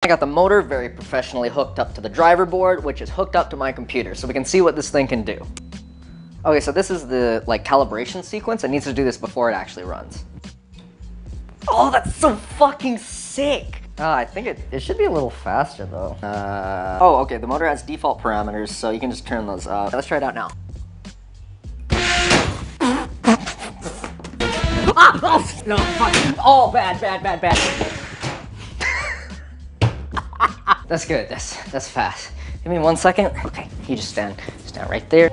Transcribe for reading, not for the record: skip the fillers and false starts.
I got the motor very professionally hooked up to the driver board, which is hooked up to my computer, so we can see what this thing can do. Okay, so this is the like calibration sequence. It needs to do this before it actually runs. Oh, that's so fucking sick! I think it should be a little faster though. Oh, okay, the motor has default parameters, so you can just turn those up. Let's try it out now. Ah! Oh, no, fuck. Oh, bad. That's good, that's fast. Give me 1 second. Okay, you just stand right there.